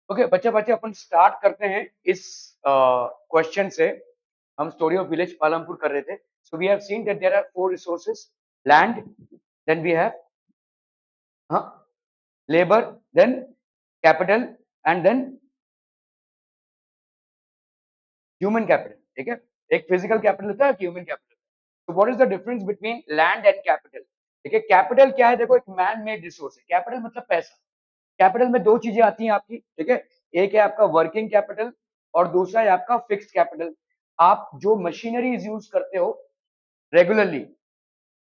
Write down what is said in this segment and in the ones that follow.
Okay, बच्चे बच्चे अपन start करते हैं इस क्वेश्चन से। हम स्टोरी ऑफ विलेज पालमपुर कर रहे थे। So we have seen that there are four resources: land, then we have हाँ labour, then capital, and then human capital. ठीक है, एक फिजिकल कैपिटल होता है, ह्यूमन कैपिटल। तो what is the difference between land and capital? ठीक है, capital क्या है? देखो, एक मैन मेड रिसोर्स है। कैपिटल मतलब पैसा। कैपिटल में दो चीजें आती हैं आपकी। ठीक है, एक है आपका वर्किंग कैपिटल और दूसरा है आपका फिक्स्ड कैपिटल। आप जो मशीनरीज यूज करते हो रेगुलरली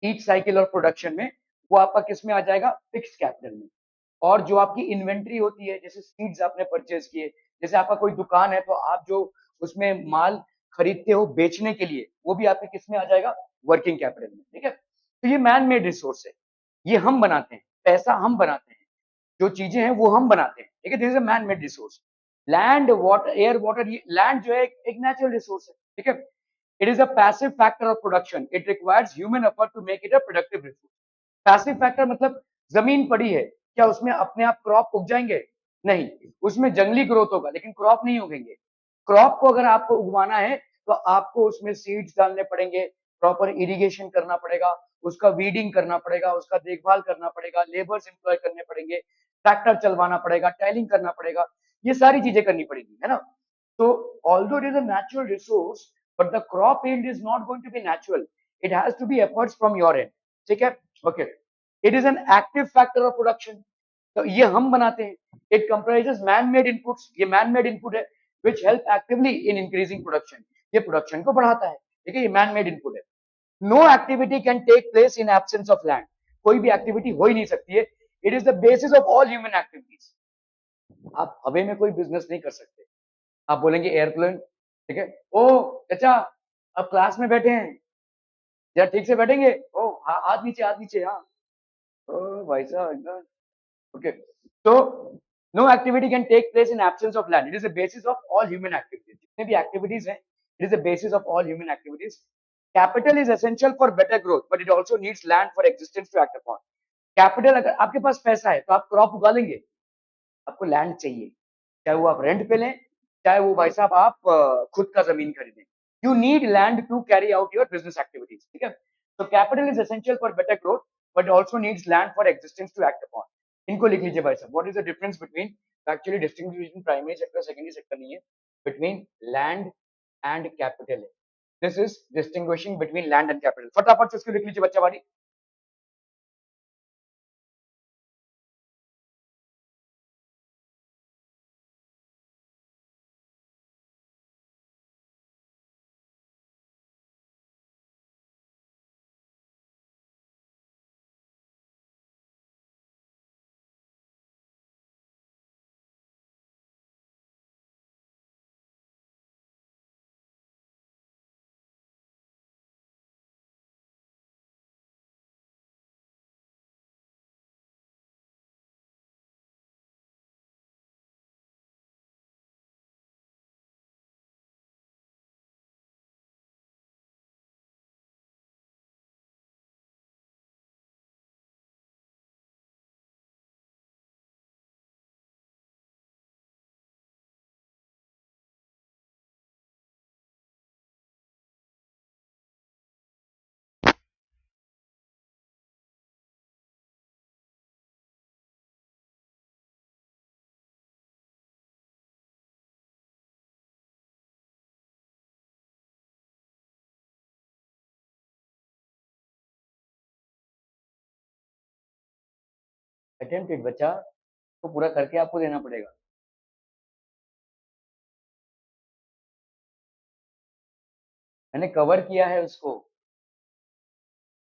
ईच साइकिल और प्रोडक्शन में, वो आपका किस में आ जाएगा? फिक्स्ड कैपिटल में। और जो आपकी इन्वेंट्री होती है, जैसे सीड्स आपने परचेज किए, जैसे आपका कोई दुकान है तो आप जो उसमें माल खरीदते हो बेचने के लिए, वो भी आपके किस में आ जाएगा? वर्किंग कैपिटल में। ठीक है, तो ये मैन मेड रिसोर्स है, ये हम बनाते हैं, पैसा हम बनाते हैं, जो चीजें हैं वो हम बनाते हैं। ठीक है, this is a man made resource. Land, water, air, water, ये लैंड जो है एक नेचुरल रिसोर्स है। ठीक है, it is a passive factor of production, it requires human effort to make it a productive resource. Passive factor मतलब जमीन पड़ी है, क्या उसमें अपने आप क्रॉप उग जाएंगे? नहीं, उसमें जंगली ग्रोथ होगा लेकिन क्रॉप नहीं उगेंगे। क्रॉप को अगर आपको उगवाना है तो आपको उसमें सीड्स डालने पड़ेंगे, प्रॉपर इरिगेशन करना पड़ेगा, उसका वीडिंग करना पड़ेगा, उसका देखभाल करना पड़ेगा, लेबर्स एम्प्लॉय करने पड़ेंगे, ट्रैक्टर चलवाना पड़ेगा, टाइलिंग करना पड़ेगा, ये सारी चीजें करनी पड़ेगी, है ना? तो although it is a natural resource, but the crop yield is not going to be natural, it has to be efforts from your end. ठीक है, okay. It is an active factor of production, तो ये हम बनाते हैं। It comprises man made inputs, ये man made input है, which help actively in increasing production, ये प्रोडक्शन को बढ़ाता है। ठीक है, ये मैन मेड इनपुट है। No activity can take place in absence of land, कोई भी एक्टिविटी हो ही नहीं सकती है। It is the basis of all human activities. आप हवा में कोई बिजनेस नहीं कर सकते। आप बोलेंगे एयरप्लेन, ठीक है, ओ चाचा अब क्लास में बैठे हैं, जरा ठीक से बैठेंगे, ओ हाँ, हाथ नीचे, हाथ नीचे, हाँ, ओ भाई साहब एकदम okay. So no activity can take place in absence of land. It is the basis of all human activities. जितने भी activities हैं, it is the basis of all human activities. Capital is essential for better growth, but it also needs land for existence to act upon. Capital, अगर आपके पास पैसा है तो आप crop उगा लेंगे, आपको लैंड चाहिए, चाहे वो आप रेंट पे लें, चाहे वो भाई साहब आप खुद का जमीन खरीदें। You need land to carry out your business activities. ठीक है, तो capital is essential for better growth, but also needs land for existence to act upon. इनको लिख लीजिए भाई साहब, what is the difference between, actually distinguish primary sector secondary sector नहीं है, बिटवीन लैंड एंड कैपिटल है। This is distinguishing between land and capital. फटाफट से इसको लिख लीजिए बच्चा वाली। अटेम्प्टेड बच्चा को पूरा करके आपको देना पड़ेगा। मैंने कवर किया है उसको,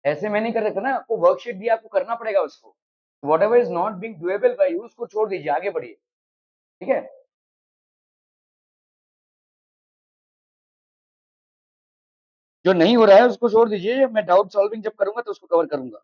ऐसे मैं नहीं कर सकता ना, आपको वर्कशीट दिया, आपको करना पड़ेगा उसको। Whatever is not being doable by you, उसको छोड़ दीजिए, आगे बढ़िए। ठीक है, जो नहीं हो रहा है उसको छोड़ दीजिए, मैं डाउट सॉल्विंग जब करूंगा तो उसको कवर करूंगा।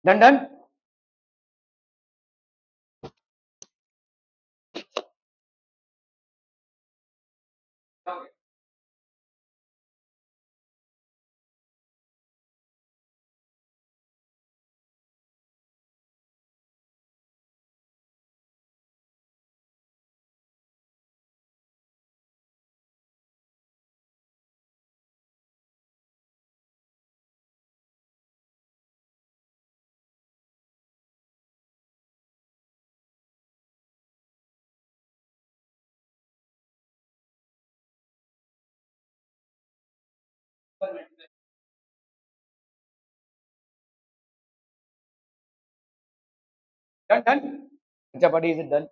डन डन डन डन अच्छा but is it done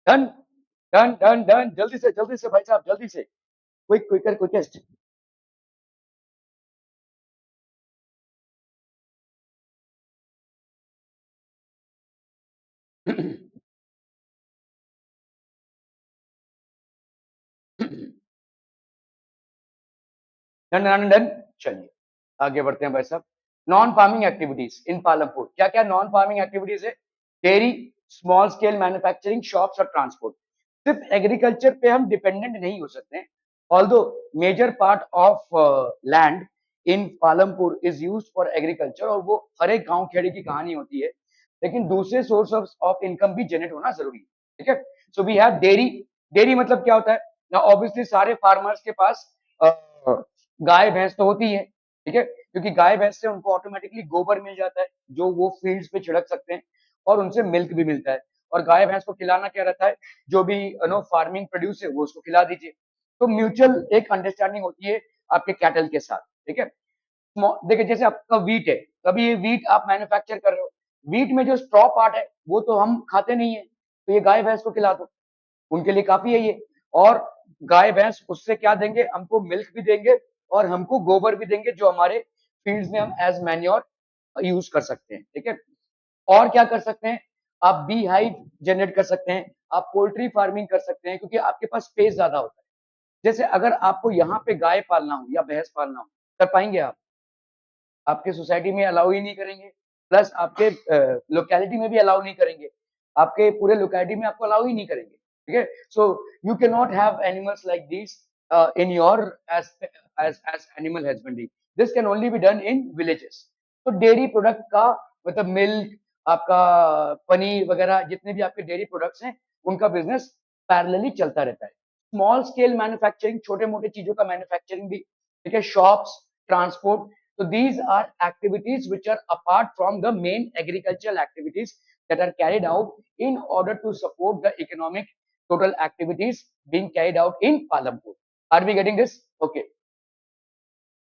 done done done done जल्दी से भाई साहब जल्दी से quicker quickest done done done चलिए आगे बढ़ते हैं भाई साहब non farming activities in Palampur क्या क्या नॉन फार्मिंग एक्टिविटीज है dairy small scale manufacturing shops और ट्रांसपोर्ट सिर्फ एग्रीकल्चर पे हम डिपेंडेंट नहीं हो सकते although major part of land in Palampur is use for agriculture और वो हर एक गांव खेड़े की कहानी होती है लेकिन दूसरे सोर्स ऑफ इनकम भी जनरेट होना जरूरी है ठीक है so we have dairy dairy मतलब क्या होता है ना ऑब्वियसली सारे फार्मर्स के पास गाय भैंस तो होती है ठीक है क्योंकि गाय भैंस से उनको ऑटोमेटिकली गोबर मिल जाता है जो वो फील्ड्स पे छिड़क सकते हैं और उनसे मिल्क भी मिलता है और गाय भैंस को खिलाना क्या रहता है जो भी नो फार्मिंग प्रोड्यूस है वो उसको खिला दीजिए तो म्यूचुअल एक अंडरस्टैंडिंग होती है आपके कैटल के साथ ठीक है देखिए जैसे आपका वीट है कभी ये वीट आप मैन्युफैक्चर कर रहे हो वीट में जो स्ट्रॉ पार्ट है वो तो हम खाते नहीं है तो ये गाय भैंस को खिला दो उनके लिए काफी है ये और गाय भैंस उससे क्या देंगे हमको मिल्क भी देंगे और हमको गोबर भी देंगे जो हमारे फील्ड्स में हम एज मैन्योर यूज कर सकते हैं ठीक है और क्या कर सकते हैं आप बी हाइव जनरेट कर सकते हैं आप पोल्ट्री फार्मिंग कर सकते हैं क्योंकि आपके पास स्पेस ज्यादा होता है जैसे अगर आपको यहाँ पे गाय पालना हो या भैंस पालना हो कर पाएंगे आप आपके सोसाइटी में अलाउ ही नहीं करेंगे प्लस आपके लोकेलिटी में भी अलाउ नहीं करेंगे आपके पूरे लोकेलिटी में आपको अलाउ ही नहीं करेंगे ठीक है so you can not have animals like this in your age age animal husbandry this can only be done in villages तो डेयरी प्रोडक्ट का मतलब मिल्क आपका पनीर वगैरह जितने भी आपके डेयरी प्रोडक्ट्स हैं उनका बिजनेस पैरेलली चलता रहता है स्मॉल स्केल मैन्युफैक्चरिंग छोटे मोटे चीजों का मैन्युफैक्चरिंग भी ठीक है shops transport so these are activities which are apart from the main agricultural activities that are carried out in order to support the economic total activities being carried out in Palampur. Are we getting this? Okay.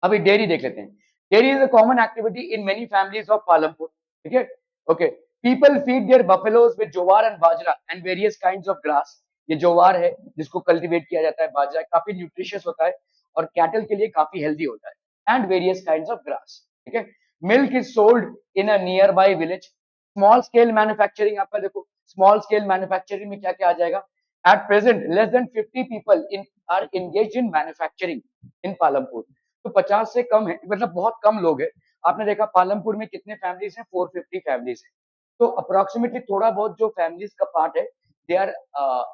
अभी dairy देख लेते हैं dairy is a common activity in many families of Palampur ठीक है okay people feed there buffaloes with जोवार and bajra and various kinds of grass ये जोवार है जिसको cultivate किया जाता है बाजरा काफी न्यूट्रिशियस होता है और कैटल के लिए काफी हेल्दी होता है and various kinds of grass ठीक है milk is sold in a near by village small scale manufacturing आपका देखो स्मॉल स्केल मैन्युफैक्चरिंग में क्या क्या आ जाएगा at present less than 50 people in are engaged in manufacturing इन पालमपुर तो 50 से कम है मतलब बहुत कम लोग है आपने देखा पालमपुर में कितने फैमिलीज हैं 450 फैमिलीज है तो अप्रोक्सीमेटली थोड़ा बहुत जो फैमिलीज का पार्ट है दे आर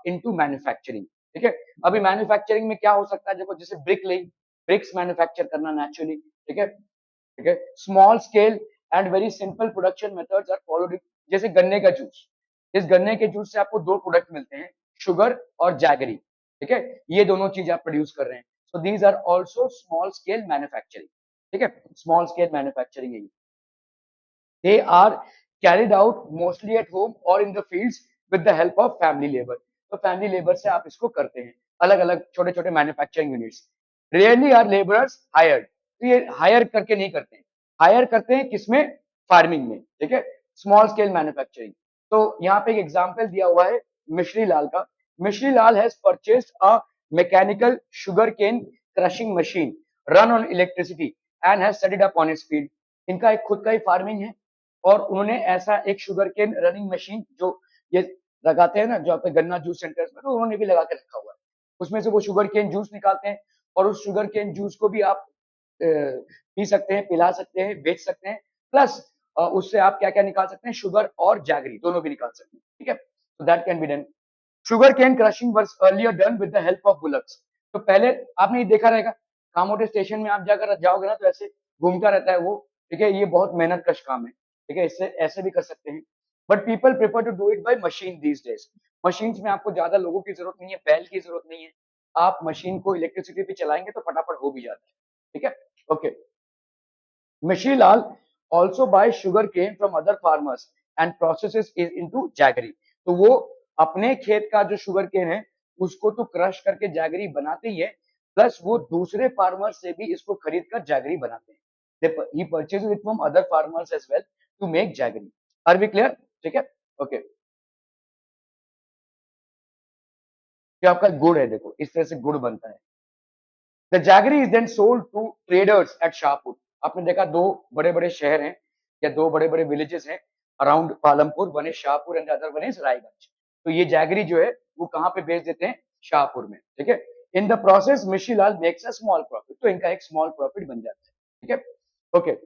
इनटू मैन्युफैक्चरिंग ठीक है। अभी मैन्युफैक्चरिंग में क्या हो सकता है, देखो जैसे ब्रिक लेइंग, ब्रिक्स मैन्युफैक्चर करना नेचुरली, ठीक है, ठीक है। Small scale and very simple production methods are followed, जैसे गन्ने का जूस, इस गन्ने के जूस से आपको दो प्रोडक्ट मिलते हैं, शुगर और जैगरी, ठीक है, ये दोनों चीज आप प्रोड्यूस कर रहे हैं। So these are also small scale manufacturing, ठीक है, स्मॉल स्केल मैन्युफैक्चरिंग है ये। They are carried out mostly at home or in the fields with the help of family labor. तो फैमिली लेबर से आप इसको करते हैं, अलग अलग छोटे छोटे manufacturing units. Rarely are labourers hired, तो ये हायर करके नहीं करते हैं, हायर करते हैं किसमें, फार्मिंग में, ठीक है, स्मॉल स्केल मैन्युफैक्चरिंग। तो यहाँ पे एक एग्जाम्पल दिया हुआ है मिश्री लाल का। Mishri Lal has purchased a mechanical sugar cane crushing machine run on electricity and has set it up on his field. इनका एक खुद का ही फार्मिंग है, और उन्होंने ऐसा एक शुगर केन रनिंग मशीन जो ये लगाते हैं ना, जो आपके गन्ना जूस सेंटर्स में, तो उन्होंने भी लगा के रखा हुआ है। उसमें से वो शुगर केन जूस निकालते हैं, और उस शुगर केन जूस को भी आप पी सकते हैं, पिला सकते हैं, बेच सकते हैं, प्लस उससे आप क्या क्या निकाल सकते हैं, शुगर और जैगरी दोनों भी निकाल सकते हैं, ठीक है। तो that can be done. Sugar cane crushing was earlier done with the help of bullocks. तो पहले आपने ये देखा रहेगा, कामोटे स्टेशन में आप जाकर जाओगे ना, तो ऐसे घूमता रहता है वो, ठीक है, ये बहुत मेहनत कश काम है, ठीक है, इससे ऐसे भी कर सकते हैं। But people prefer to do it by machine these days. Machines में आपको ज्यादा लोगों की जरूरत नहीं है, बैल की जरूरत नहीं है, आप मशीन को इलेक्ट्रिसिटी पे चलाएंगे तो फटाफट हो भी जाता है, ठीक है, okay. Lal also buys sugar cane from other farmers and processes it into jaggery. तो वो अपने खेत का जो शुगर केन है उसको तो क्रश करके जैगरी बनाते ही है, प्लस वो दूसरे फार्मर से भी इसको खरीद कर जैगरी बनाते हैं। He purchases it from other farmers as well to make jaggery. Are we clear? ठीक है, ओके। ये आपका गुड़ है, देखो इस तरह से गुड़ बनता है। The jaggery is then sold to traders at Shahpur. आपने देखा दो बड़े बड़े शहर हैं या दो बड़े बड़े विलेजेस हैं around Palampur, one is Shahpur and other one is Raiganj. तो ये जैगरी जो है वो कहाँ पे बेच देते हैं, शाहपुर में, ठीक है। In the process Mishri Lal makes a small profit, तो इनका एक स्मॉल प्रॉफिट बन जाता है, ठीक है, okay.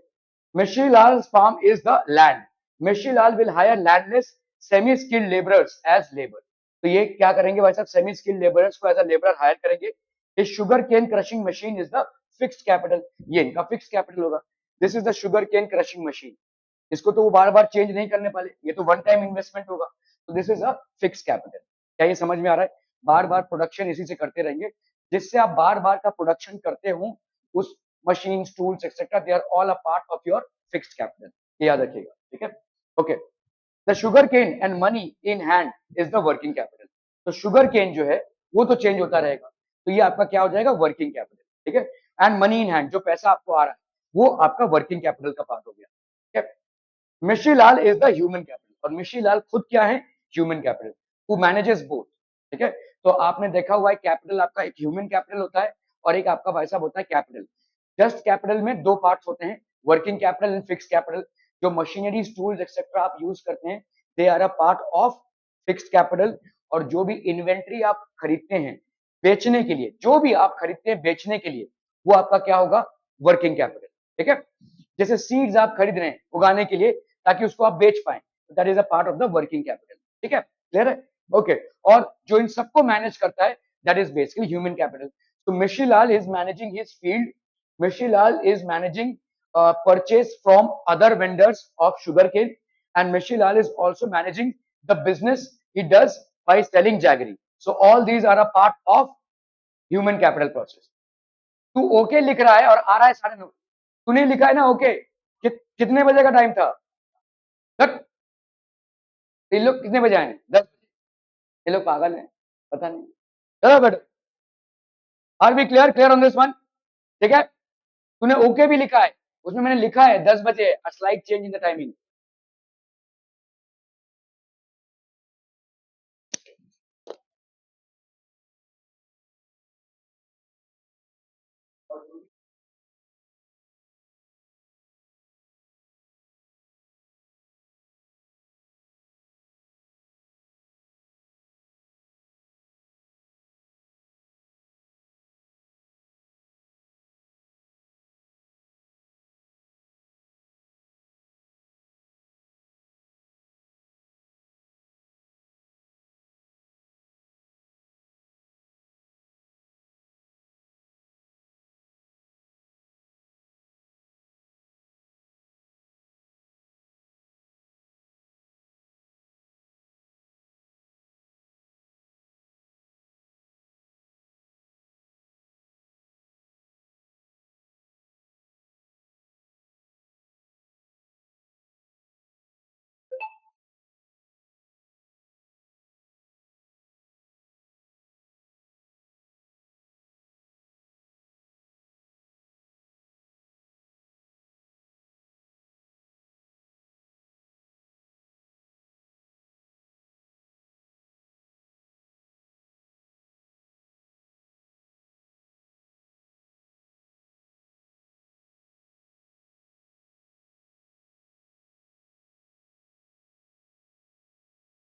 Mishri Lal farm is the land. Mishri Lal will hire landless semi skilled labourers as labour. तो ये क्या करेंगे भाई साहब, सेमी स्किल्ड लेबरर्स को एज अ लेबर हायर करेंगे। इस sugar cane crushing machine is the fixed capital, ये इनका फिक्स कैपिटल होगा। This is the sugar cane crushing machine. इसको तो वो बार बार चेंज नहीं करने वाले, ये तो वन टाइम इन्वेस्टमेंट होगा, तो this is a fix capital. क्या ये समझ में आ रहा है, बार बार प्रोडक्शन इसी से करते रहेंगे, जिससे आप बार बार का प्रोडक्शन करते हो, उस machine tools etcetera they are all a part of your fixed capital, ये याद रखिएगा, ठीक है, okay. The sugar cane and money in hand is the working capital. तो शुगर केन जो है वो तो चेंज होता रहेगा, तो ये आपका क्या हो जाएगा, वर्किंग कैपिटल, ठीक है। एंड मनी इन हैंड, जो पैसा आपको आ रहा है वो आपका वर्किंग कैपिटल का पार्ट हो गया, ठीक है। मिश्री Lal is the human capital, और मिश्री लाल खुद क्या है, human capital, who manages both, ठीक है। तो आपने देखा हुआ है कैपिटल आपका एक ह्यूमन कैपिटल होता है और एक आपका भाई साहब होता है कैपिटल। जस्ट कैपिटल में दो पार्ट्स होते हैं, working capital and fix capital. जो मशीनरीज टूल्स एक्सेट्रा आप यूज करते हैं, they are a part of fixed capital. और जो भी इन्वेंट्री आप खरीदते हैं बेचने के लिए, जो भी आप खरीदते हैं बेचने के लिए, वो आपका क्या होगा, वर्किंग कैपिटल, ठीक है। जैसे सीड्स आप खरीद रहे हैं उगाने के लिए ताकि उसको आप बेच पाए, that is a part of the working capital, ठीक है, क्लियर है, ओके। और जो इन सबको मैनेज करता है that is basically human capital. तो Mishri Lal is managing his field, Mishri Lal is managing purchase from other vendors of sugarcane, and Mishi Lal is also managing the business he does by selling jaggery. So all these are a part of human capital process. तू okay लिख रहा है और आ रहा है 9:30, तूने लिखा है ना ओके, कितने बजे का टाइम था, बट ये लोग कितने बजे आए, 10, ये लोग पागल हैं, पता नहीं। चलो बेटा, are be clear, clear on this one, ठीक है। तूने ओके भी लिखा है, उसमें मैंने लिखा है 10 बजे, a slide change in the timing.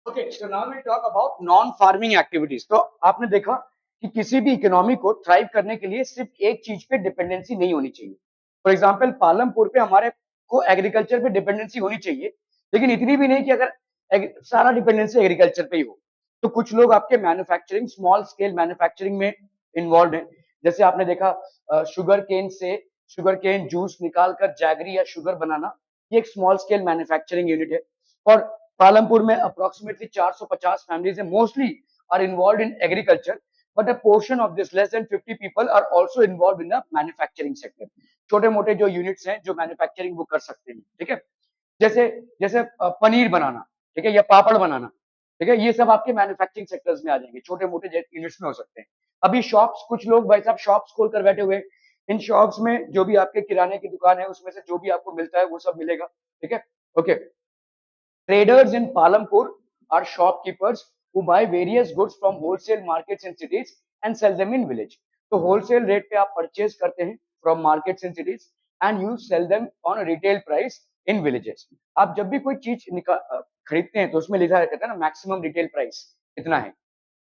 Okay, so now we talk about non farming activities. तो आपने देखा कि किसी भी इकोनॉमी को थ्राइव करने के लिए सिर्फ एक चीज पे डिपेंडेंसी नहीं होनी चाहिए। फॉर एग्जांपल पालमपुर पे हमारे को एग्रीकल्चर पे डिपेंडेंसी होनी चाहिए, लेकिन इतनी भी नहीं कि अगर सारा डिपेंडेंसी एग्रीकल्चर पे ही हो। तो कुछ लोग आपके मैन्युफैक्चरिंग, स्मॉल स्केल मैन्युफैक्चरिंग में इन्वॉल्व है। जैसे आपने देखा शुगर केन से शुगर केन जूस निकाल कर जैगरी या शुगर बनाना, ये एक स्मॉल स्केल मैन्युफैक्चरिंग यूनिट है। और पालमपुर में अप्रोक्सीमेटली 450 families है, mostly are involved in agriculture, but a portion of this less than 50 people are also involved in the manufacturing sector। छोटे मोटे जो यूनिट्स हैं जो मैन्युफैक्चरिंग वो कर सकते हैं, ठीक है। जैसे जैसे पनीर बनाना, ठीक है, या पापड़ बनाना, ठीक है, ये सब आपके मैन्युफैक्चरिंग सेक्टर्स में आ जाएंगे, छोटे मोटे यूनिट्स में हो सकते हैं। अभी शॉप्स, कुछ लोग भाई साहब शॉप्स खोल कर बैठे हुए, इन शॉप्स में जो भी आपके किराने की दुकान है उसमें से जो भी आपको मिलता है वो सब मिलेगा, ठीक है। Okay, traders in Palampur are shopkeepers who buy various goods from wholesale markets in cities and sell them in village। तो wholesale rate पे आप purchase करते हैं from markets in cities and you sell them on a retail price in villages। आप जब भी कोई चीज खरीदते हैं तो उसमें लिखा रहता है ना मैक्सिमम रिटेल प्राइस इतना है।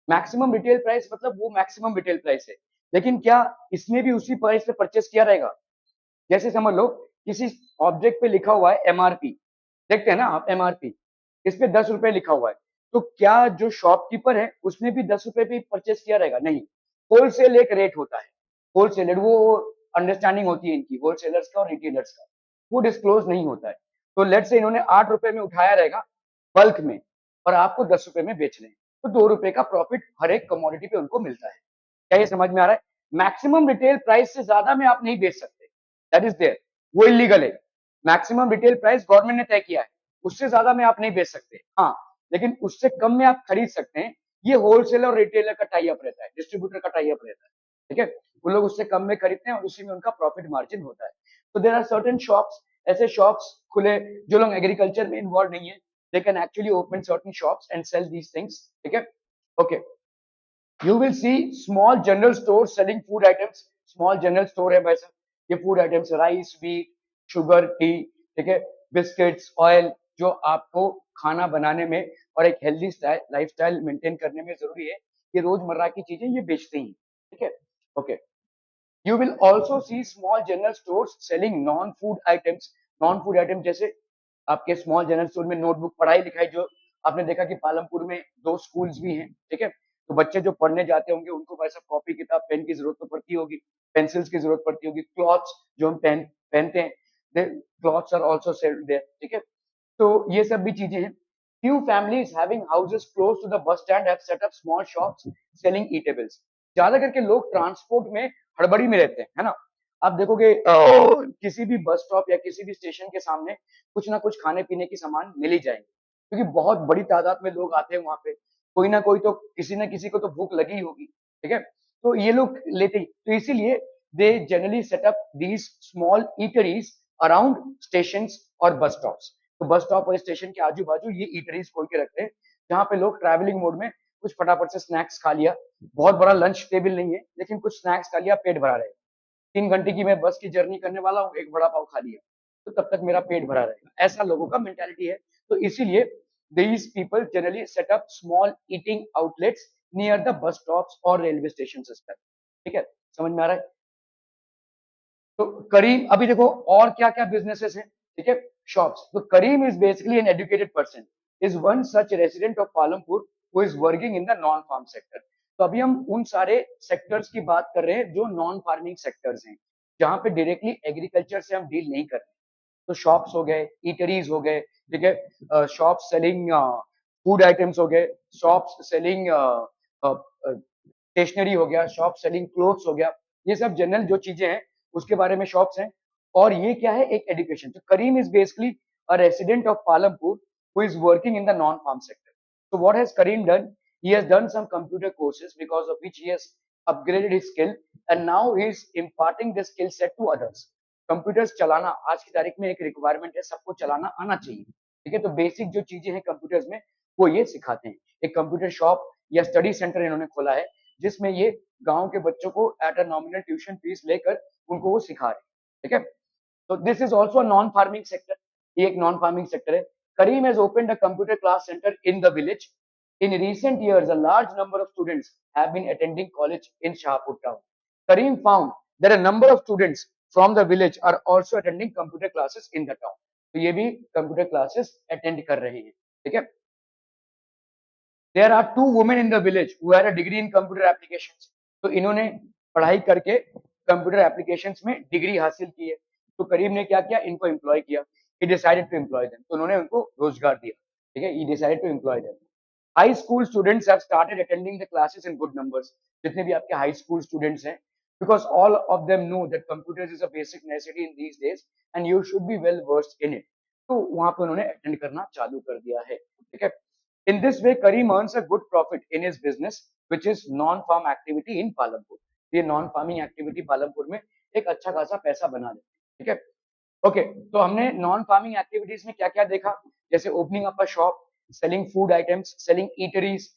मैक्सिमम रिटेल प्राइस मतलब वो मैक्सिमम रिटेल प्राइस है, लेकिन क्या इसमें भी उसी प्राइस पे परचेस किया रहेगा? जैसे समझ लो किसी ऑब्जेक्ट पे लिखा हुआ है एमआरपी, देखते हैं ना आप एमआरपी, इस पे 10 रुपए लिखा हुआ है, तो क्या जो शॉपकीपर है उसने भी 10 रुपए पे परचेस किया रहेगा? नहीं। होलसेल एक रेट होता है, होलसेल वो अंडरस्टैंडिंग होती है इनकी होलसेलर्स का और रिटेलर्स का, वो डिस्क्लोज नहीं होता है। तो लेट से इन्होंने 8 रुपए में उठाया रहेगा बल्क में, और आपको 10 रुपए में बेच रहे हैं, तो 2 रुपए का प्रॉफिट हर एक कमोडिटी पे उनको मिलता है। क्या ये समझ में आ रहा है? मैक्सिमम रिटेल प्राइस से ज्यादा में आप नहीं बेच सकते, दैट इज देयर, वो इलीगल है। मैक्सिमम रिटेल प्राइस गवर्नमेंट ने तय किया है, उससे ज्यादा में आप नहीं बेच सकते। हाँ, लेकिन उससे कम में आप खरीद सकते हैं। ये होलसेलर और रिटेलर का टाई अप रहता है, डिस्ट्रीब्यूटर का टाई अप रहता है, ठीक है। वो लोग उससे कम में खरीदते हैं और उसी में उनका प्रॉफिट मार्जिन होता है। तो देर आर सर्टेन शॉप्स, ऐसे शॉप्स खुले जो लोग एग्रीकल्चर में इन्वॉल्व नहीं है, they can actually open certain shops and sell these things, ठीक है। Okay, you will see small general stores selling food items। small general store है वैसा, ये food items, rice, wheat, sugar, T, ठीक है, बिस्किट्स, ऑयल, जो आपको खाना बनाने में और एक हेल्दी लाइफस्टाइल मेंटेन करने में जरूरी है, ये रोजमर्रा की चीजें ये बेचते हैं, ठीक है। Okay, you will also see small general stores selling non food items। non food item जैसे आपके स्मॉल जनरल स्टोर में नोटबुक, पढ़ाई लिखाई, जो आपने देखा कि पालमपुर में 2 स्कूल्स भी हैं, ठीक है। तो बच्चे जो पढ़ने जाते होंगे उनको वैसा कॉपी किताब पेन की जरूरत तो पड़ती होगी, पेंसिल्स की जरूरत पड़ती होगी, क्लॉथ्स जो हम पहनते हैं, clothes are also sold there, ठीक है। तो ये सब भी चीजें हैं। Few families having houses close to the bus stand have set up small shops selling eatables। ज्यादा करके लोग ट्रांसपोर्ट में हड़बड़ी में रहते हैं, है ना। आप देखोगे किसी भी बस स्टॉप या किसी भी स्टेशन के सामने कुछ ना कुछ खाने पीने की सामान मिल ही जाएंगे, क्योंकि बहुत बड़ी तादाद में लोग आते हैं वहां पे, कोई ना कोई तो किसी ना किसी को तो भूख लगी होगी, ठीक है। तो ये लोग लेते ही, तो इसीलिए they generally set up these small eateries around station और बस स्टॉप्स। तो बस स्टॉप और स्टेशन के आजू बाजू ये ईटरीज खोल के रखते हैं, जहाँ पे लोग ट्रैवलिंग मोड में कुछ फटाफट से स्नैक्स खा लिया, बहुत बड़ा लंच टेबल नहीं है लेकिन कुछ स्नैक्स खा लिया, पेट भरा रहेगा। 3 घंटे की मैं बस की जर्नी करने वाला हूँ, एक बड़ा पाव खा लिया तो तब तक मेरा पेट भरा रहेगा, ऐसा लोगों का मेंटालिटी है। तो इसीलिए these people generally set up small eating outlets near the bus stops और रेलवे स्टेशन सिस्टम, ठीक है, समझ में आ रहा है। तो करीम, अभी देखो और क्या क्या बिजनेसेस हैं, ठीक है, शॉप्स। तो Karim is basically an educated person, is one such resident of Palampur who is working in the non farm sector. तो अभी हम उन सारे सेक्टर्स की बात कर रहे हैं जो नॉन फार्मिंग सेक्टर्स हैं, जहां पे डायरेक्टली एग्रीकल्चर से हम डील नहीं कर रहे। तो शॉप्स हो गए, ईटरीज हो गए, ठीक है, शॉप्स सेलिंग फूड आइटम्स हो गए, शॉप्स सेलिंग स्टेशनरी हो गया, शॉप सेलिंग क्लोथ्स हो गया, ये सब जनरल जो चीजें हैं उसके बारे में शॉप्स हैं। और ये क्या है, एक एजुकेशन। तो Karim is basically a resident of Palampur who is working in the non farm sector. So what has Kareem done? He has done some computer courses because of which he has upgraded his skill and now he is imparting this skill set to others। Computers चलाना आज की तारीख में एक requirement है, सबको चलाना आना चाहिए, ठीक है। तो बेसिक जो चीजें हैं कंप्यूटर्स में वो ये सिखाते हैं। एक कंप्यूटर शॉप या स्टडी सेंटर इन्होंने खोला है जिसमें ये गांव के बच्चों को at a nominal tuition fees लेकर उनको वो सिखा रहे हैं, ठीक है। तो this is also non farming sector, ये एक नॉन फार्मिंग सेक्टर है। Kareem has opened a computer class center in the village. In recent years, a large number of students have been attending college in Shahpur town. Kareem found that a number of students from the village are also attending computer classes in the town. तो ये भी computer classes attend कर रहे हैं, ठीक है? There are two women in the village who had a degree in computer applications. तो इन्होंने पढ़ाई करके कंप्यूटर एप्लीकेशंस में डिग्री हासिल की है. तो करीम ने क्या किया, इनको एम्प्लॉय किया. He decided to employ them. तो उन्होंने उनको रोजगार दिया, ठीक है. He decided to employ them. High school students have started attending the classes in good numbers. जितने भी आपके high school students हैं, because all of them know that computers is a basic necessity in these days and you should be well versed in it. तो वहां पे उन्होंने attend करना चालू कर दिया है, ठीक है. In this way, Kareem earns a good profit in his business, which is non-farm activity in Palampur. ये non-farming activity पालमपुर में एक अच्छा खासा पैसा बना देते हैं, ठीक है. ओके, तो हमने नॉन फार्मिंग एक्टिविटीज में क्या क्या देखा, जैसे opening up a shop, selling food items, selling eateries,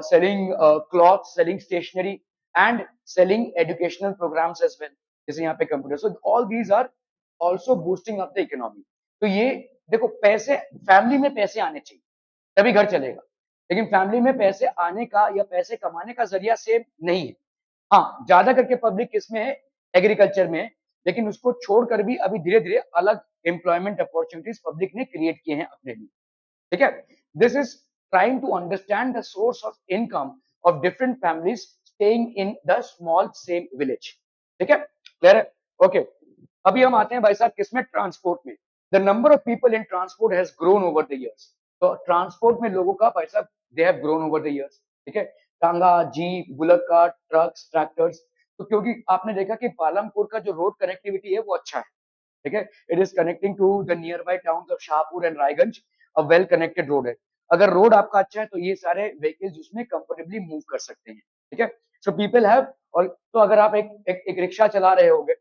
selling cloth, selling stationery and selling educational programs as well, जैसे यहाँ पे computer. So all these are also boosting up the economy. तो ये देखो, पैसे फैमिली में पैसे आने चाहिए तभी घर चलेगा, लेकिन फैमिली में पैसे आने का या पैसे कमाने का जरिया सेम नहीं है. हाँ, ज्यादा करके पब्लिक किसमें है, एग्रीकल्चर में है, लेकिन उसको छोड़कर भी अभी धीरे धीरे अलग एम्प्लॉयमेंट अपॉर्चुनिटीज पब्लिक ने क्रिएट किए हैं अपने लिए, ठीक है. This is trying to understand the source of income of different families staying in the small same village, ठीक है. क्लियर है? ओके, अभी हम आते हैं भाई साहब किसमें, ट्रांसपोर्ट में. The number of people in transport has grown over the years. तो ट्रांसपोर्ट में लोगों का भाई साहब they have grown over the years, ठीक है. टांगा, jeep, bullock cart, trucks, tractors. तो क्योंकि आपने देखा कि पालमपुर का जो रोड कनेक्टिविटी है वो अच्छा है, ठीक है. It is connecting to the nearby town of Shahpur and Raiganj. A well connected road है. अगर रोड आपका अच्छा है तो ये सारे व्हीकल्स उसमें कंफर्टेबली मूव कर सकते हैं, ठीक है. सो पीपल हैव, और तो अगर आप एक रिक्शा चला रहे होगे,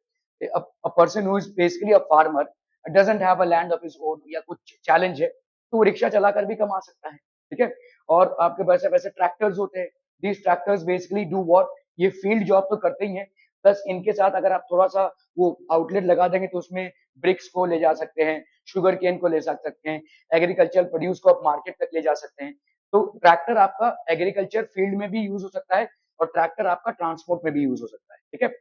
a person who is basically a farmer doesn't have a land of his own या कुछ चैलेंज है, तो वो रिक्शा चलाकर भी कमा सकता है, ठीक है. और आपके पास वैसे ट्रैक्टर्स होते हैं. These tractors basically do what, ये फील्ड जॉब तो करते ही हैं, प्लस इनके साथ अगर आप थोड़ा सा वो आउटलेट लगा देंगे तो उसमें ब्रिक्स को ले जा सकते हैं, शुगर केन को ले सकते हैं, एग्रीकल्चर प्रोड्यूस को आप मार्केट तक ले जा सकते हैं. तो ट्रैक्टर आपका एग्रीकल्चर फील्ड में भी यूज हो सकता है और ट्रैक्टर आपका ट्रांसपोर्ट में भी यूज हो सकता है, ठीक है.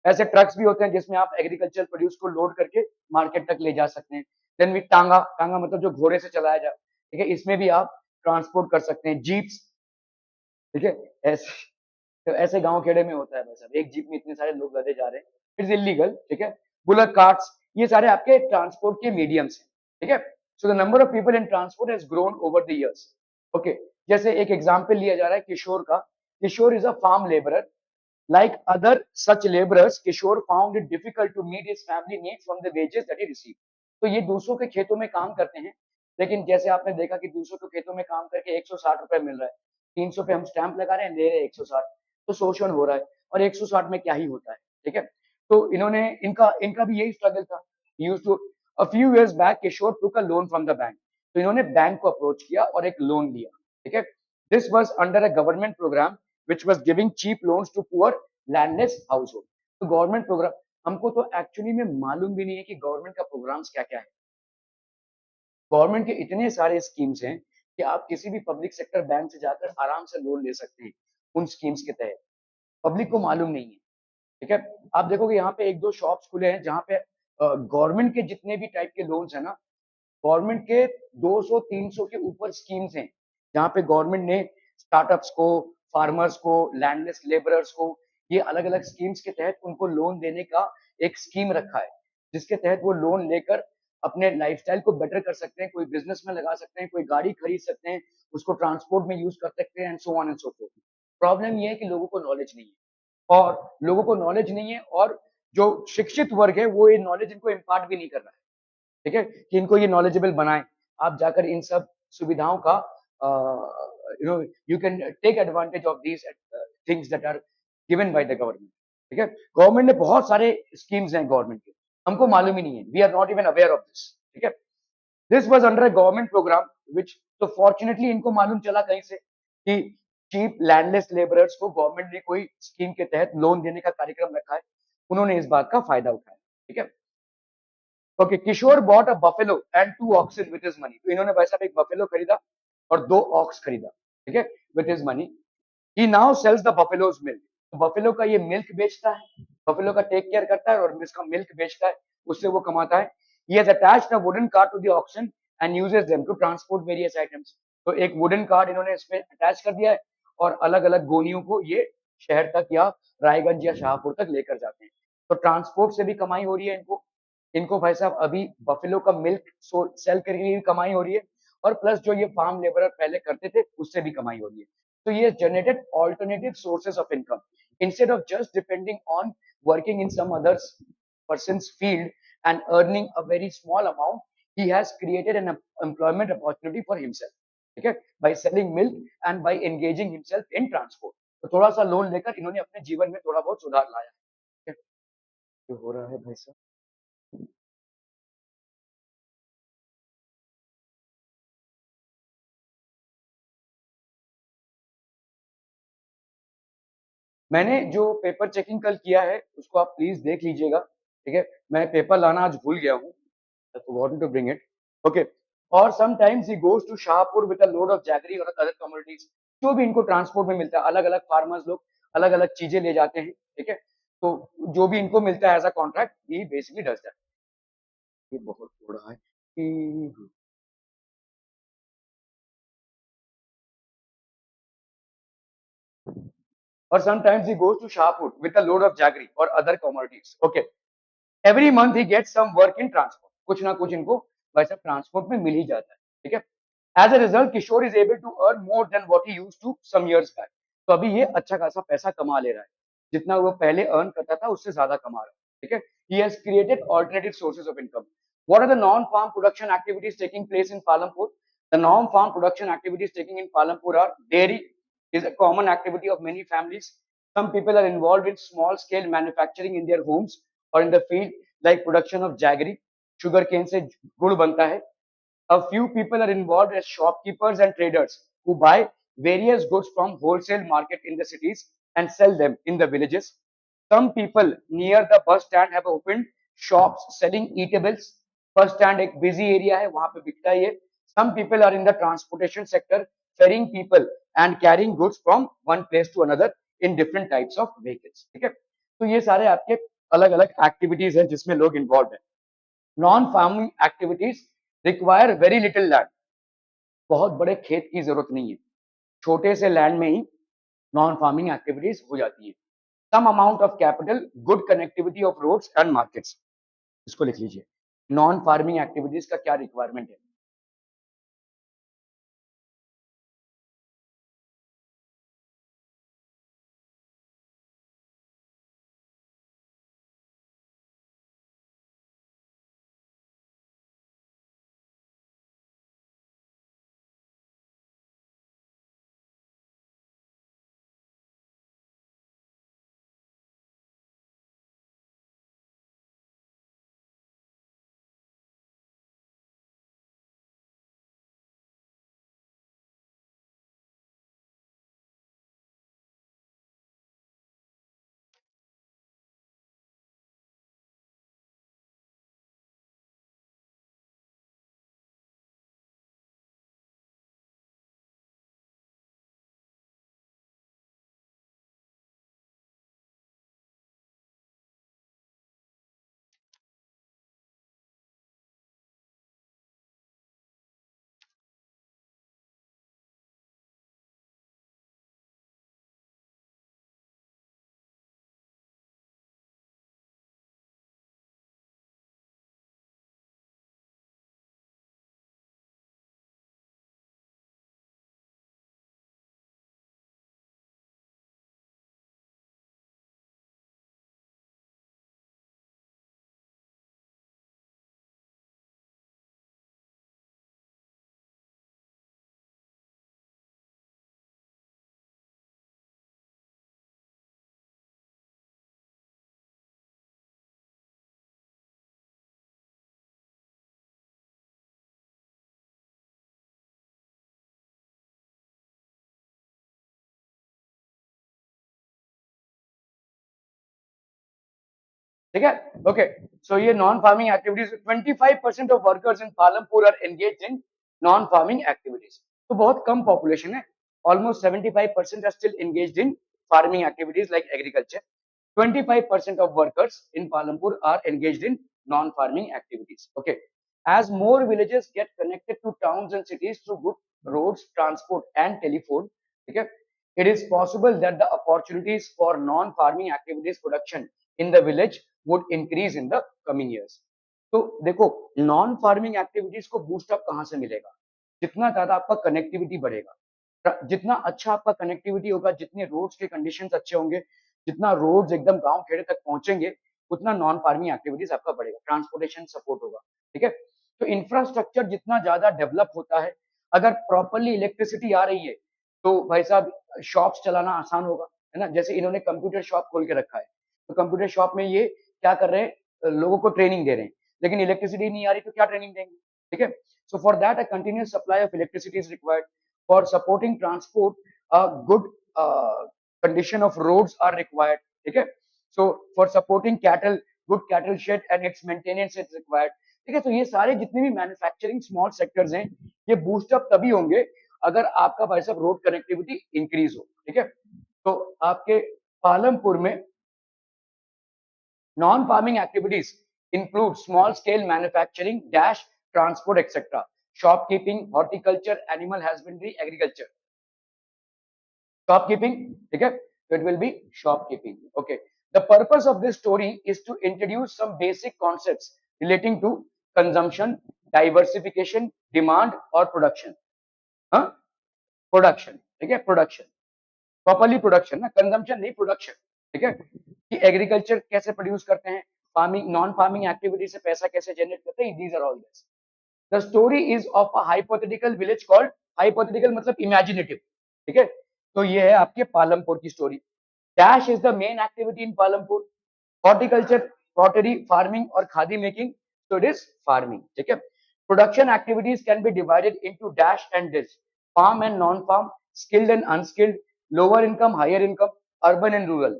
ऐसे ट्रक्स भी होते हैं जिसमें आप एग्रीकल्चर प्रोड्यूस को लोड करके मार्केट तक ले जा सकते हैं. देन भी टांगा, टांगा मतलब जो घोड़े से चलाया जाए, ठीक है, इसमें भी आप ट्रांसपोर्ट कर सकते हैं. जीप्स, ठीक है. ऐसे तो ऐसे गांव खेड़े में होता है भाई साहब, एक जीप में इतने सारे लोग लदे जा रहे हैं, इट्स इलीगल, ठीक है. बुलक कार्ट्स, ये सारे आपके ट्रांसपोर्ट के मीडियम्स हैं, ठीक है. So the number of people in transport has grown over the years. Okay, जैसे एक एग्जांपल लिया जा रहा है किशोर का. Kishore is a farm labourer. Like other such laborers, Kishore found it difficult to meet his family needs from the wages that he received. तो ये दूसरों के खेतों में काम करते हैं, लेकिन जैसे आपने देखा कि दूसरों के खेतों में काम करके 160 रुपए मिल रहा है, 300 पे हम स्टैंप लगा रहे हैं, ले रहे हैं 160, तो शोषण हो रहा है. और 160 में क्या ही होता है, ठीक है. तो इन्होंने इनका इनका भी यही स्ट्रगल था. Use to a few years back Kishore took a loan from the bank. तो इन्होंने बैंक को अप्रोच किया और एक लोन लिया, ठीक है. This was under a government program which was giving cheap loans to poor landless household. तो गवर्नमेंट प्रोग्राम, हमको तो एक्चुअली में मालूम भी नहीं है कि गवर्नमेंट का प्रोग्राम्स क्या क्या है. गवर्नमेंट के इतने सारे स्कीम्स हैं कि आप किसी भी पब्लिक सेक्टर बैंक से जाकर आराम से लोन ले सकते हैं उन स्कीम्स के तहत. पब्लिक को मालूम नहीं है, ठीक है. आप देखोगे यहाँ पे एक दो शॉप्स खुले हैं जहाँ पे गवर्नमेंट के जितने भी टाइप के लोन्स है ना, गवर्नमेंट के 200-300 के ऊपर स्कीम्स हैं जहाँ पे गवर्नमेंट ने स्टार्टअप्स को, फार्मर्स को, लैंडलेस लेबरर्स को, ये अलग अलग स्कीम्स के तहत उनको लोन देने का एक स्कीम रखा है, जिसके तहत वो लोन लेकर अपने लाइफस्टाइल को बेटर कर सकते हैं. कोई बिजनेस में लगा सकते हैं, कोई गाड़ी खरीद सकते हैं, उसको ट्रांसपोर्ट में यूज कर सकते हैं, and so on and so fourth. Problem ये है कि लोगों को नॉलेज नहीं है, और लोगों को नॉलेज नहीं है, और जो शिक्षित वर्ग है वो ये नॉलेज इनको इम्पार्ट भी नहीं कर रहा है, ठीक है, कि इनको ये नॉलेजेबल बनाएं. आप जाकर इन सब सुविधाओं का you can take advantage of these things that are given by the government, ठीक है. गवर्नमेंट ने बहुत सारे स्कीम्स हैं गवर्नमेंट के, हमको मालूम ही नहीं है, we are not even aware of this, ठीक है. This was under a government programme which, तो फॉर्चुनेटली इनको मालूम चला कहीं से कि चीप लैंडलेस लेबरर्स को गवर्नमेंट ने कोई स्कीम के तहत लोन देने का कार्यक्रम रखा है, उन्होंने इस बात का फायदा उठाया, ठीक है. Okay, Kishore bought a buffalo and two oxen with his money. तो इन्होंने भाई साहब एक बफेलो खरीदा और दो ऑक्स खरीदा, ठीक है, with his money. He now sells the buffalo's milk. तो बफेलो का ये मिल्क बेचता है, बफेलो का टेक केयर करता है और इसका मिल्क बेचता है, उससे वो कमाता है। He has attached a wooden cart to the oxen and uses them to transport various items. तो एक वुडन कार्ट इन्होंने इसमें अटैच कर दिया है और अलग अलग गोनियों को ये शहर तक या रायगंज या शाहपुर तक लेकर जाते हैं। तो ट्रांसपोर्ट से भी कमाई हो रही है इनको। इनको भाई साहब अभी बफेलो का मिल्क सेल करके भी कमाई हो रही है, और प्लस जो ये फार्म लेबर पहले करते थे उससे भी कमाई हो रही है। So he has generated alternative sources of income instead of just depending on working in some other person's field and earning a very small amount. He has created an employment opportunity for himself. ठीक है, by selling milk and by engaging himself in transport. तो थोड़ा सा loan लेकर इन्होंने अपने जीवन में थोड़ा बहुत सुधार लाया है। जो हो रहा है भाई साहब, मैंने जो पेपर चेकिंग कल किया है उसको आप प्लीज देख लीजिएगा, ठीक है। मैं पेपर लाना आज भूल गया हूँ, I forgotten to bring it. Okay. और sometimes he goes to Shahpur with a load of jaggery और other commodities. जो भी इनको ट्रांसपोर्ट में मिलता है, अलग अलग फार्मर्स लोग अलग अलग चीजें ले जाते हैं, ठीक है। तो जो भी इनको मिलता है as a contract, he basically does that. ये बहुत हो रहा है कि और sometimes he goes to Shahpur with a load of jaggery or other commodities. Okay. Every month he gets some work in transport. कुछ ना कुछ इनको वैसे ट्रांसपोर्ट में मिल ही जाता है, ठीक है। As a result Kishore is able to earn more than what he used to some years back. तो अभी ये अच्छा खासा पैसा कमा ले रहा है, जितना वो पहले अर्न करता था उससे ज्यादा कमा रहा है, ठीक है। He has created alternative sources of income. What are the non farm production activities taking place in Palampur? The non farm production activities taking in Palampur are dairy is a common activity of many families. Some people are involved in small scale manufacturing in their homes or in the field, like production of jaggery. Sugar cane से गुड़ बनता है। A few people are involved as shopkeepers and traders who buy various goods from wholesale market in the cities and sell them in the villages. Some people near the bus stand have opened shops selling eatables. Bus stand एक busy area है, वहां पे बिकता है ये। Some people are in the transportation sector, ferrying people and carrying goods from one place to another in different types of vehicles. ठीक है, तो ये सारे आपके अलग अलग एक्टिविटीज हैं जिसमें लोग इन्वॉल्व हैं। Non farming activities require very little land. बहुत बड़े खेत की जरूरत नहीं है, छोटे से लैंड में ही नॉन फार्मिंग एक्टिविटीज हो जाती है। Some amount of capital, good connectivity of roads and markets. इसको लिख लीजिए, नॉन फार्मिंग एक्टिविटीज का क्या रिक्वायरमेंट है। ठीक है, ओके। सो ये non farming activities, 25% of workers in Palampur are engaged in non farming activities. तो बहुत कम पॉपुलेशन है, almost 75% are still engaged in farming activities like agriculture. 25% of workers in Palampur are engaged in non-farming activities. Okay. As more villages get connected to towns and cities through good roads, transport, and telephone, okay, it is possible that the opportunities for non-farming activities production in the village would increase in the coming years. तो देखो, non farming activities को boost up कहां से मिलेगा? जितना ज्यादा आपका connectivity बढ़ेगा, जितना अच्छा आपका कनेक्टिविटी होगा, जितने रोड्स के कंडीशंस अच्छे होंगे, जितना रोड्स एकदम गांव खेड़े तक पहुंचेंगे, उतना नॉन फार्मिंग एक्टिविटीज आपका बढ़ेगा, ट्रांसपोर्टेशन सपोर्ट होगा। ठीक है, तो इंफ्रास्ट्रक्चर जितना ज्यादा डेवलप होता है, अगर प्रॉपरली इलेक्ट्रिसिटी आ रही है, तो भाई साहब शॉप्स चलाना आसान होगा, है ना। जैसे इन्होंने कंप्यूटर शॉप खोल के रखा है, तो कंप्यूटर शॉप में ये क्या कर रहे हैं, लोगों को ट्रेनिंग दे रहे हैं, लेकिन इलेक्ट्रिसिटी नहीं आ रही तो क्या ट्रेनिंग देंगे? ठीक है, so for that a continuous supply of electricity is required. For supporting transport a good condition of roads are required. ठीक है, so for supporting cattle, good cattle shed and its maintenance is required. ठीक है, तो ये सारे जितने भी manufacturing small sectors हैं, ये बूस्टअप तभी होंगे अगर आपका भाई साहब रोड कनेक्टिविटी इंक्रीज हो। ठीक है, तो आपके पालमपुर में non farming activities include small scale manufacturing dash transport etcetera, shopkeeping, horticulture, animal husbandry, agriculture, shopkeeping. Okay, so it will be shopkeeping. Okay, the purpose of this story is to introduce some basic concepts relating to consumption, diversification, demand or production. हाँ, production. ठीक है, production, properly production ना, consumption नहीं, production. ठीक है, कि agriculture कैसे produce करते हैं, फार्मिंग, नॉन फार्मिंग एक्टिविटी से पैसा कैसे जनरेट करते हैं, these are all this. The story is of a hypothetical village called, hypothetical मतलब इमेजिनेटिव। ठीक है, तो ये है आपके पालमपुर की story. Dash is the main activity in Palampur, horticulture, pottery, farming और khadi making, so it is farming. ठीक है, production activities can be divided into dash and this, farm and non farm, skilled and unskilled, lower income, higher income, urban and rural,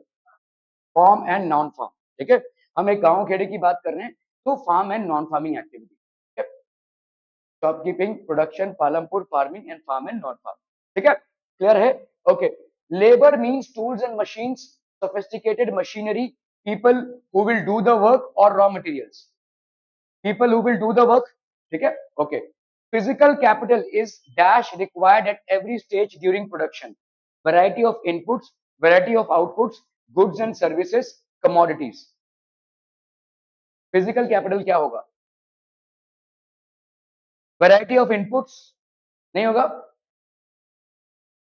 farm and non farm. ठीक है, हम एक गांव खेड़े की बात कर रहे हैं, तो farm and non farming activity, shopkeeping, production, Palampur, farming and farm and non farm. ठीक है, क्लियर है? Okay, labour means tools and machines, sophisticated machinery, people who will do the work or raw materials, people who will do the work. ठीक है, okay. Physical capital is dash required at every stage during production, variety of inputs, variety of outputs, goods and services, commodities. Physical capital क्या होगा? Variety of inputs नहीं होगा।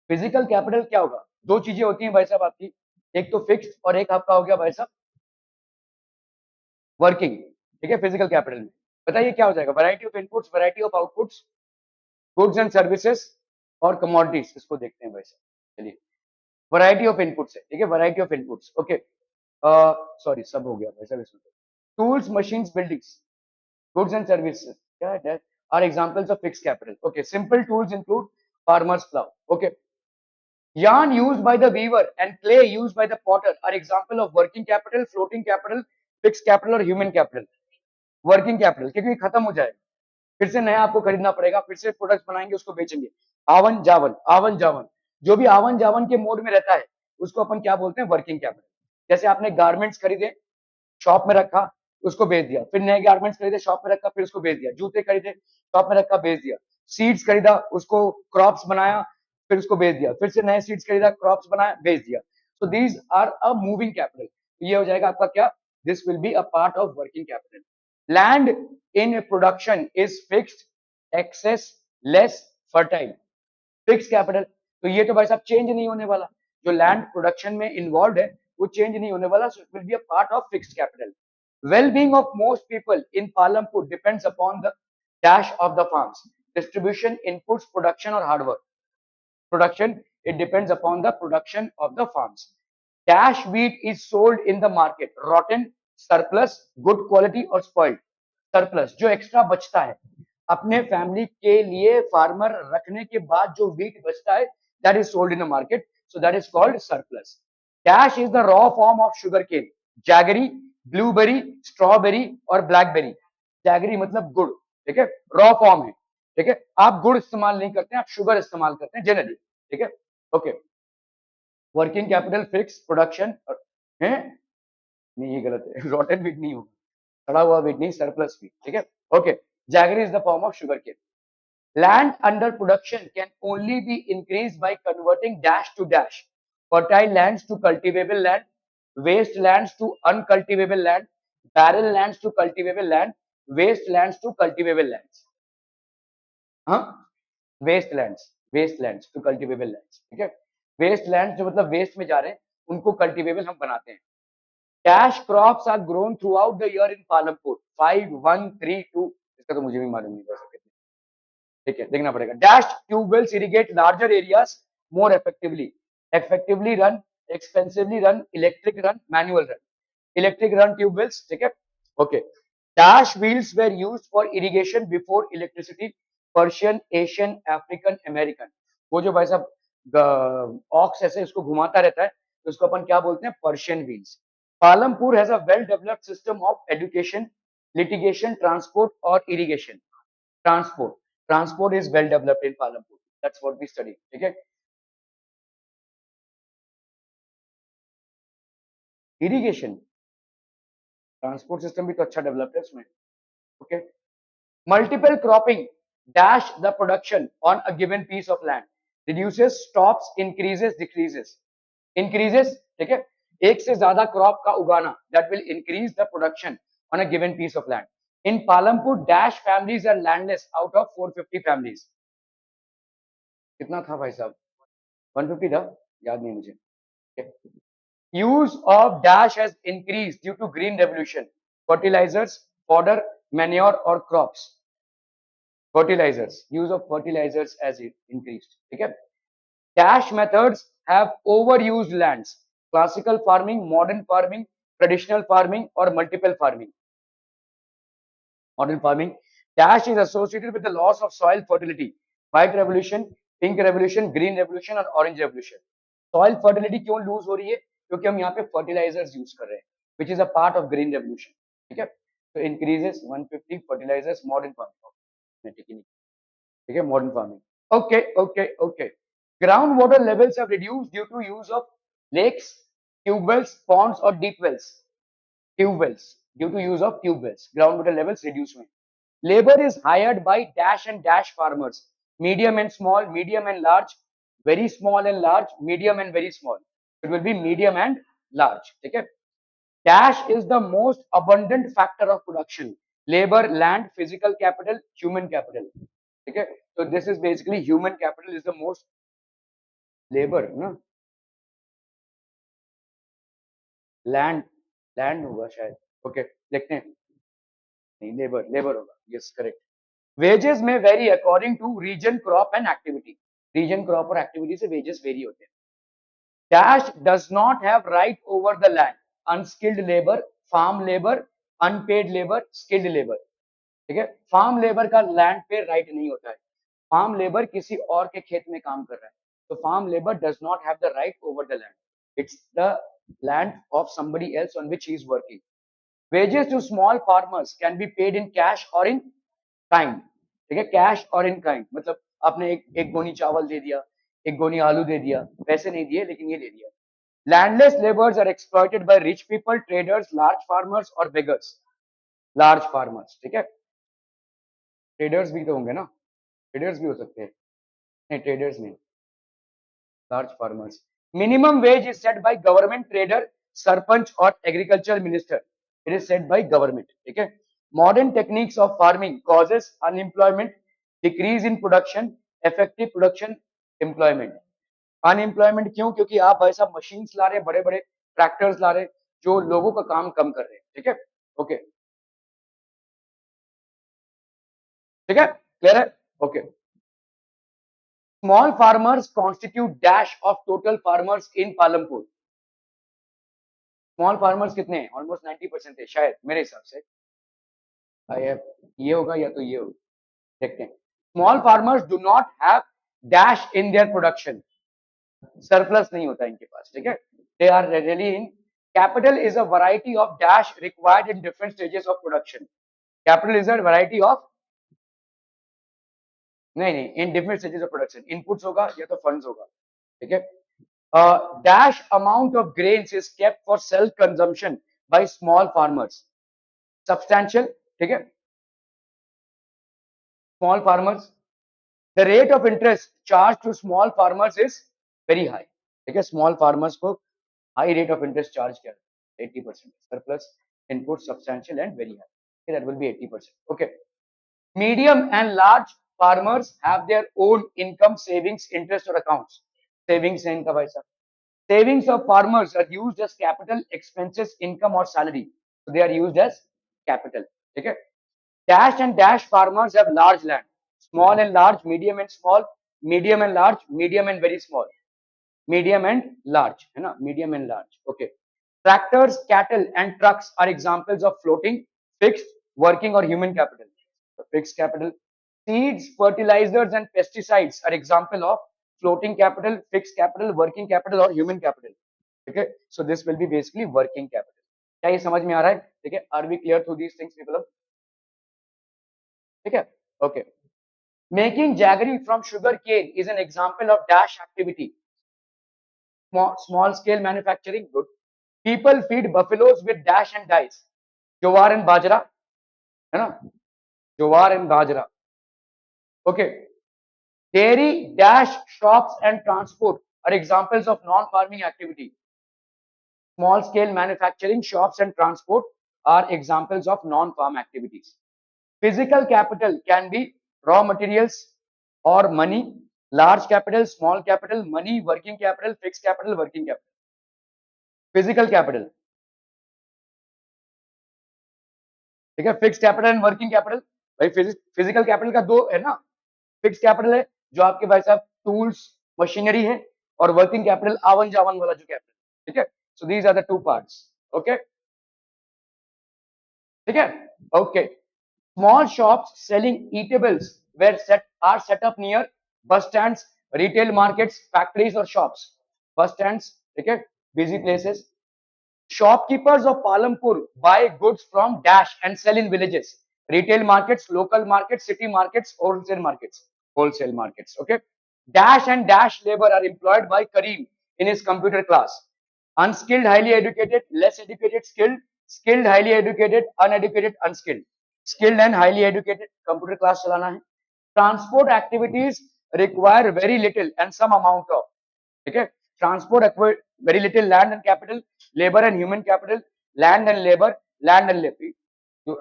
Physical capital क्या होगा? दो चीजें होती हैं भाई साहब आपकी, एक तो फिक्स्ड और एक आपका हो गया भाई साहब वर्किंग। ठीक है, फिजिकल कैपिटल में बताइए क्या हो जाएगा? Variety of inputs, variety of outputs, goods and services और कमोडिटीज। इसको देखते हैं भाई साहब, चलिए। वैरायटी ऑफ इनपुट्स है, ठीक है, variety of inputs. Okay, sorry, सब हो गया भाई साहब इसमें। Tools, machines, buildings, goods and services, क्या है, are examples of fixed capital. Okay, simple tools include farmer's plow. Okay, yarn used by the weaver and clay used by the potter are example of working capital, floating capital, fixed capital और human capital. Working capital क्योंकि खत्म हो जाएगा, फिर से नया आपको खरीदना पड़ेगा, फिर से प्रोडक्ट बनाएंगे, उसको बेचेंगे। आवन जावन, आवन जावन, जो भी आवन जावन के मोड में रहता है उसको अपन क्या बोलते हैं? Working capital. जैसे आपने गारमेंट्स खरीदे, शॉप में रखा, उसको बेच दिया, फिर नए गारमेंट्स खरीदे, शॉप में रखा, फिर उसको बेच दिया, जूते खरीदे, शॉप में रखा, बेच दिया, सीड्स खरीदा, उसको क्रॉप्स बनाया, फिर उसको बेच दिया, फिर से नए सीड्स खरीदा, क्रॉप्स बनाया, बेच दिया। So these are a moving capital. ये हो जाएगा आपका क्या? This will be a part of working capital. Land in production is fixed, excess, less, fertile, fix capital. तो ये तो भाई साहब चेंज नहीं होने वाला, जो लैंड प्रोडक्शन में इन्वॉल्व है वो चेंज नहीं होने वाला, so it will be a part of fixed capital. Well-being of most people in Palampur depends upon the dash of the farms, distribution, inputs, production or hard work. Production, it depends upon the production of the farms. Dash wheat is sold in the market, rotten, surplus, good quality or spoiled. Surplus, जो extra बचता है अपने family के लिए, farmer रखने के बाद जो व्हीट बचता है, that is sold in the market, so that is called surplus. Dash is the raw form of sugarcane, jaggery, blueberry, strawberry और ब्लैकबेरी। जैगरी मतलब गुड़, ठीक है, रॉ फॉर्म है, ठीक है। आप गुड़ इस्तेमाल नहीं करते हैं, आप शुगर इस्तेमाल करते हैं जनरली, ठीक है। Okay, working capital fix production है, नहीं ये गलत है रॉटन वीट नहीं होगा, सड़ा हुआ वीट नहीं, सरप्लस वीट, ठीक है। Okay, jaggery is the form of sugar cane. Land under production can only be increased by converting dash to dash, fertile lands to cultivable land, waste lands to uncultivable land, barren lands to cultivable land, waste lands to cultivable lands. हाँ, waste lands to cultivable lands, ठीक है। Waste land जो मतलब waste में जा रहे हैं उनको कल्टिवेबल हम बनाते हैं। Cash crops are grown throughout the year in Palampur. 5, 1, 3, 2, इसका तो मुझे भी मालूम नहीं वैसे, ठीक है, देखना पड़ेगा। Dash tube wells irrigate larger areas more effectively, effectively run, expensively run, electric run, manual run. Electric run tube wells, ठीक है। Okay, dash wheels where used for irrigation before electricity, Persian, Asian, African, American. वो जो भाई साहब aux ऐसे उसको घुमाता रहता है तो उसको अपन क्या बोलते हैं, Persian wheels. Palampur has a well developed system of education, litigation, transport और irrigation. Transport is well developed in Palampur. That's what we study. ठीक है, इरिगेशन, ट्रांसपोर्ट सिस्टम भी तो अच्छा डेवलप्ड है उसमें। Okay, multiple cropping dash the production on a given piece of land, reduces, stops, increases, decreases. Increases, ठीक है, एक से ज्यादा क्रॉप का उगाना, that will increase the production on a given piece of land. In Palampur dash families are landless out of 450 families. कितना था भाई साहब, 150 था, याद नहीं मुझे। Okay. Use of dash has increased due to green revolution, fertilizers, fodder, manure or crops. Fertilizers, use of fertilizers has increased, ठीक है। Dash methods have overused lands, classical farming, modern farming, traditional farming or multiple farming। Modern farming, dash is associated with the loss of soil fertility, white revolution, pink revolution, green revolution और orange revolution। Soil fertility क्यों loose हो रही है, क्योंकि हम यहाँ पे fertilisers use कर रहे हैं, which is a part of green revolution, ठीक है। तो इंक्रीजेस 150 फर्टिलाइजर्स, मॉडर्न फार्मिंग, ठीक है, modern farming. Okay okay okay, ground water levels have reduced due to use of lakes, tubewells, ponds और deep wells. Tubewells, due to use of tubewells ground water levels reduce हुए। Labor is hired by dash and dash farmers, medium and small, medium and large, very small and large, medium and very small. It will be medium and large, ठीक है। Dash is the most abundant factor of production, labor, land, physical capital, human capital, ठीक है। So this is basically human capital is the most, labor ना, land, land होगा शायद, okay देखते हैं, नहीं लेबर, लेबर होगा, यस करेक्ट। वेजेस में vary according to region, crop and activity. Region, crop और एक्टिविटी से वेजेस वेरी होते हैं। Dash does not have right over the land, unskilled labour, farm labour, unpaid labour, skilled labour, ठीक है। Farm labour का land पे right नहीं होता है, फार्म लेबर किसी और के खेत में काम कर रहा है, तो farm labour does not have the right over the land, it's the land of somebody else on which he is working। wages to small farmers can be paid in cash or in kind, ठीक है, cash और in kind, मतलब आपने एक गोनी चावल दे दिया, एक गोनी आलू दे दिया, पैसे नहीं दिए लेकिन ये दे दिया। Landless labours are exploited by rich people, traders, large farmers और बेगर्स। लार्ज फार्मर्स, ठीक है, ट्रेडर्स भी तो होंगे ना, ट्रेडर्स भी हो सकते हैं, नहीं ट्रेडर्स नहीं, large farmers. Minimum wage is set by government, trader, sarpanch और agriculture minister, it is set by government, ठीक है। Modern techniques of farming causes unemployment, decrease in production, effective production, employment। Unemployment क्यों, क्योंकि आप भाई साहब मशीन्स ला रहे हैं, बड़े बड़े ट्रैक्टर्स ला रहे हैं जो लोगों का काम कम कर रहे हैं, ठीक है। ओके, ठीक है, क्लियर है, okay. Small farmers constitute dash of total farmers in Palampur. Small farmers कितने हैं, ऑलमोस्ट 90% है शायद मेरे हिसाब से, ये होगा या तो ये होगा, देखते हैं। Small farmers do not have dash in their production, surplus नहीं होता इनके पास, ठीक है। They are really in Capital is a variety of dash required in different stages of production. Capital is a variety of, नहीं नहीं, in different stages of production. Inputs होगा या तो funds होगा, ठीक है. Dash amount of grains is kept for self consumption by small farmers. Substantial, ठीक है, small farmers. The rate of interest charged to small farmers is very high. ठीक है, small farmers को high rate of interest charge किया 80%. Surplus input substantial and very high. Okay, that will be 80%. Okay. Medium and large farmers have their own income, savings, interest or accounts. Savings and income, भाई साहब. Savings of farmers are used as capital, expenses, income or salary. So they are used as capital. Okay. Dash and dash farmers have large land. Small and large, medium and small, medium and large, medium and very small, medium and large, है ना, medium and large. Okay. Tractors, cattle and trucks are examples of floating, fixed, working or human capital. So fixed capital. Seeds, fertilizers and pesticides are example of floating capital, fixed capital, working capital or human capital. Okay. So this will be basically working capital. क्या ये समझ में आ रहा है? ठीक है. Are we clear through these things, people? ठीक है. Okay. Making jaggery from sugar cane is an example of dash activity. Small scale manufacturing, good. People feed buffaloes with dash and dice. Jowar and bajra, है ना? Jowar and bajra. Okay. Dairy, dash, shops and transport are examples of non-farming activity. Small scale manufacturing, shops and transport are examples of non-farm activities. Physical capital can be raw materials or money. Large capital, small capital, money, working capital, fixed capital, working capital. Physical capital, ठीक है. Fix capital and working capital, भाई physical capital का दो है ना. Fix capital है जो आपके भाई साहब टूल्स मशीनरी है, और वर्किंग कैपिटल आवन जावन वाला जो कैपिटल, ठीक है. So these are the two parts. Okay, ठीक है. Okay. Small shops selling eatables were set up near bus stands, retail markets, factories और शॉप्स. बस स्टैंड्स, ठीक है, busy places. Shopkeepers of Palampur buy goods from dash and sell in villages. Retail markets, local markets, city markets, wholesale markets. Wholesale markets. Okay. Dash and dash labor are employed by Kareem in his computer class. Unskilled, highly educated, less educated, skilled, skilled, highly educated, uneducated, unskilled. Skilled and highly educated computer class चलाना है. Transport activities require very little and some amount of. Okay. Transport acquire very little land and capital, labor and human capital, land and labor, land and labor. तो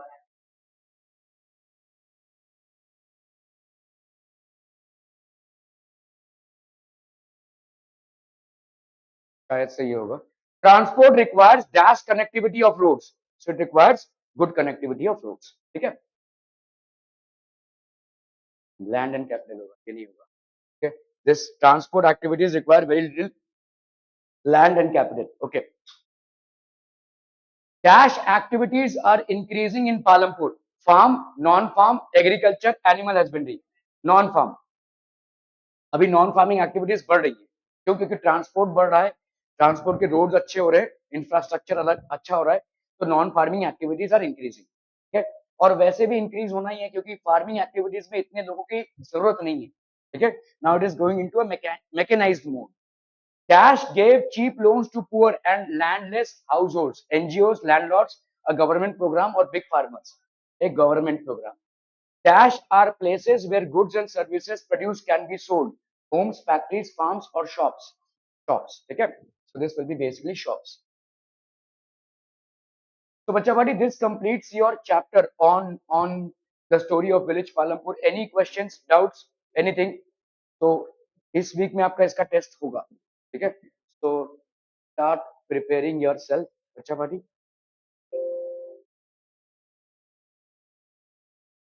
शायद सही होगा. Transport requires dash connectivity of roads, so it requires good connectivity of roads. ठीक है. Land and capital होगा, ये नहीं होगा. Okay. This transport activities require very little land and capital. Okay. Dash activities are increasing in Palampur. Farm, non-farm, agriculture, animal husbandry. Non-farm. अभी non farming activities बढ़ रही है. क्यों? क्योंकि ट्रांसपोर्ट बढ़ रहा है, ट्रांसपोर्ट के रोड्स अच्छे हो रहे हैं, इंफ्रास्ट्रक्चर अलग अच्छा हो रहा है, तो non farming activities are increasing. ठीक है. और वैसे भी इंक्रीज होना ही है क्योंकि फार्मिंग एक्टिविटीज में इतने लोगों की जरूरत नहीं है. ठीक है. Now it is going into a mechanised mode. Dash gave cheap loans to poor and landless households, NGOs, landlords, a government program, or big farmers. A government program. Dash are places where goods and services produced can be sold. Homes, factories, farms, or shops. Shops. Okay. So this will be basically shops. So Bachawadi, this completes your chapter on the story of village Palampur. Any questions, doubts, anything? So इस week में आपका इसका test होगा. ठीक है. So start preparing yourself. Bachawadi.